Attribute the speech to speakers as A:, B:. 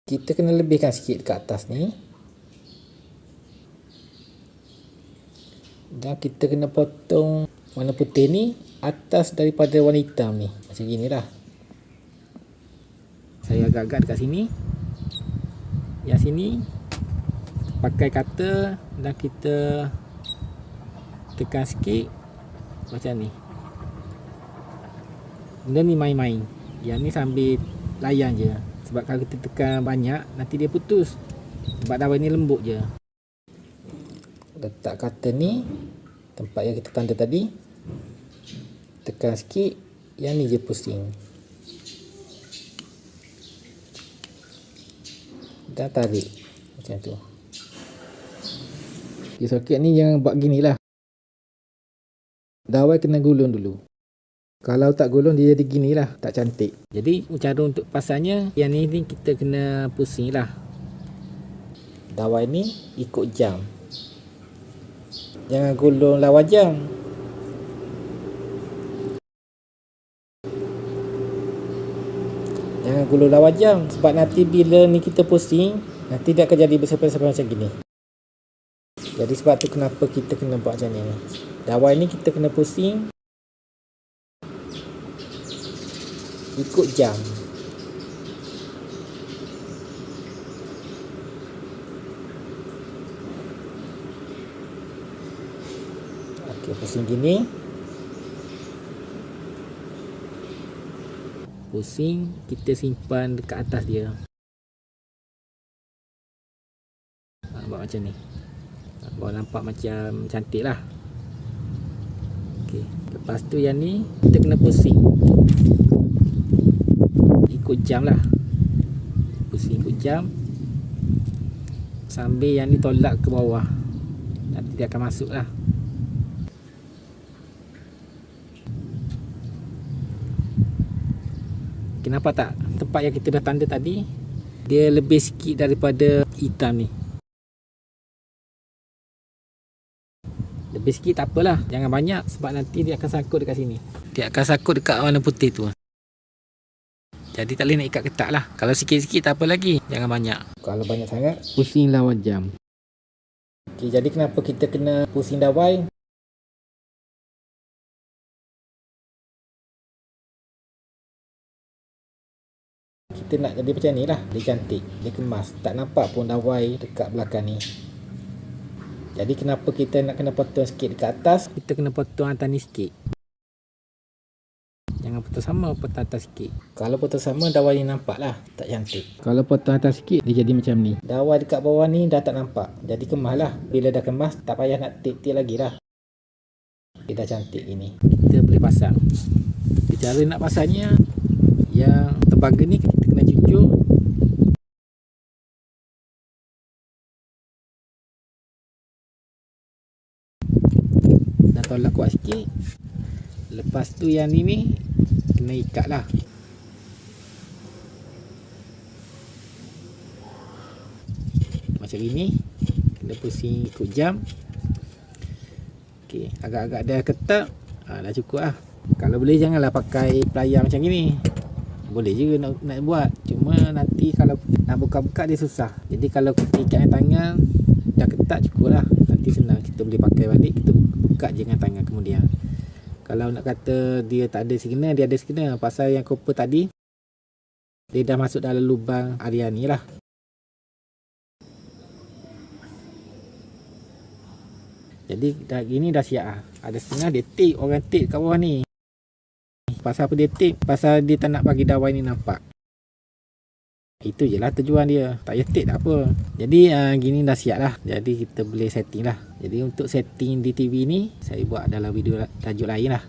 A: Kita kena lebihkan sikit kat atas ni. Dan kita kena potong warna putih ni atas daripada warna hitam ni. Macam gini lah. Saya agak-agak dekat sini. Yang sini pakai cutter dan kita tekan sikit macam ni. Benda ni main-main. Yang ni sambil layan je. Sebab kalau kita tekan banyak, nanti dia putus. Sebab dawai ni lembut je. Letak cutter ni tempat yang kita tanda tadi. Tekan sikit. Yang ni je pusing. Dan tarik. Macam tu. Di soket ni jangan buat gini lah. Dawai kena gulung dulu. Kalau tak gulung dia jadi gini lah, tak cantik. Jadi cara untuk pasangnya, yang ni kita kena pusing lah. Dawai ni ikut jam. Jangan gulung lawan jam. Jangan gulung lawan jam. Sebab nanti bila ni kita pusing, nanti dia akan jadi bersepah-sepah macam gini. Jadi sebab tu kenapa kita kena buat macam ni. Dawai ni kita kena pusing ikut jam. Okey, pusing gini. Pusing, kita simpan dekat atas dia. Buat macam ni. Baru nampak macam cantik lah. Okey, lepas tu yang ni kita kena pusing ikut jam lah. Pusing ikut jam sambil yang ni tolak ke bawah. Nanti dia akan masuk lah. Kenapa tak? Tempat yang kita dah tanda tadi, dia lebih sikit daripada hitam ni. Lebih sikit tak apalah. Jangan banyak sebab nanti dia akan sangkut dekat sini. Dia akan sangkut dekat warna putih tu. Jadi tak boleh nak ikat ketat lah. Kalau sikit-sikit tak apa lagi. Jangan banyak. Kalau banyak sangat, pusing lawan jam. Okay, jadi kenapa kita kena pusing dawai? Kita nak jadi macam ni lah. Dia cantik. Dia kemas. Tak nampak pun dawai dekat belakang ni. Jadi kenapa kita nak kena potong sikit dekat atas? Kita kena potong atas ni sikit. Jangan potong sama, potong atas sikit. Kalau potong sama, dawai ni nampak lah. Tak cantik. Kalau potong atas sikit, dia jadi macam ni. Dawai dekat bawah ni dah tak nampak. Jadi kemas lah. Bila dah kemas, tak payah nak tip-tip lagi lah. Dia dah cantik ini. Kita boleh pasang. Cara nak pasangnya, yang tembaga ni kita kena cucuk. Dan tolak kuat sikit. Lepas tu yang ni kena ikat lah. Macam ini. Kena pusing ikut jam. Okey, agak-agak dah ketat. Dah cukup lah. Kalau boleh janganlah pakai pelayar macam gini. Boleh je nak buat. Cuma nanti kalau nak buka-buka dia susah. Jadi kalau kita ikat dengan tangan, dah ketat cukup lah. Nanti senang. Kita boleh pakai balik. Kita buka je dengan tangan kemudian. Kalau nak kata dia tak ada signal, dia ada signal. Pasal yang copper tadi, dia dah masuk dalam lubang area ni lah. Jadi dah gini dah siap lah. Ada setengah dia tape, orang tape kat bawah ni. Pasal apa dia tape? Pasal dia tak nak bagi dawai ni nampak. Itu je lah tujuan dia. Tak payah tape tak apa. Jadi gini dah siap lah. Jadi kita boleh setting lah. Jadi untuk setting di TV ni, saya buat dalam video tajuk lain lah.